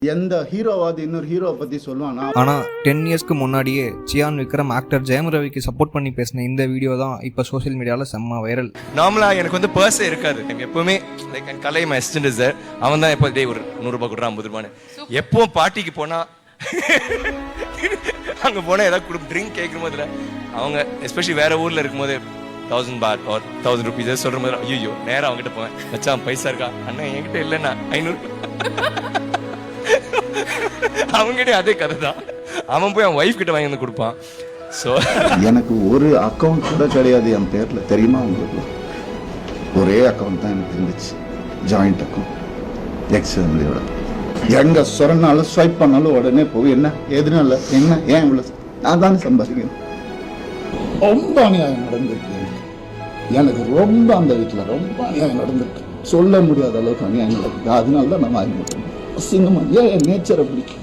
எந்த ஹீரோவாது இன்னொரு ஹீரோவை பற்றி சொல்லுவானா? ஆனால் 10 இயர்ஸ்க்கு முன்னாடியே சியான் விக்ரம் ஆக்டர் ஜெயம் ரவிக்கு சப்போர்ட் பண்ணி பேசின இந்த வீடியோ தான் இப்போ சோஷியல் மீடியாவில் செம்ம வைரல். நார்மலாக எனக்கு வந்து பர்ஸே இருக்காது. எப்பவுமே like N Kalai my assistant sir அவன் தான் எப்போ டே ஒரு 100 ரூபாய் கொடுறான் 50 ரூபான்னு. எப்பவும் பார்ட்டிக்கு போனால் அங்கே போனால் ஏதாவது ட்ரிங்க் கேட்குற போதுல அவங்க எஸ்பெஷலி வேற ஊரில் இருக்கும்போது 1000 பாட் ஒரு 1000 ருபீஸ் சொல்கிற மாதிரி ஐயோ நேரம் அவங்ககிட்ட போவேன். மச்சான் பைசா இருக்கா? அண்ணா என்கிட்ட இல்லைண்ணா 500. அவங்ககிட்ட அதே கதை தான். அவன் போய் அவன் ஒய்ஃப் கிட்ட வாங்கி வந்து கொடுப்பான். ஸோ எனக்கு ஒரு அக்கௌண்ட் கூட கிடையாது என் பேரில், தெரியுமா உங்களுக்கு? ஒரே அக்கௌண்ட் தான் எனக்கு இருந்துச்சு, ஜாயிண்ட் அக்கௌண்ட் எக்ஸ் ஃபேமிலியோட. எங்கே சொன்னாலும் ஸ்வைப் பண்ணாலும் உடனே போய் என்ன எதுனால என்ன ஏன் இவ்வளோ நான் தானே சம்பாதிக்கிறேன். ரொம்ப அநியாயம் நடந்திருக்கு எனக்கு, ரொம்ப அந்த வீட்டில் ரொம்ப அநியாயம் நடந்திருக்கு, சொல்ல முடியாத அளவுக்கு அநியாயம் நடக்குது. அதனால தான் நான் வாங்கி மாட்டேன். சிங்கமா ஏன் நேச்சரை பிடிக்கும்.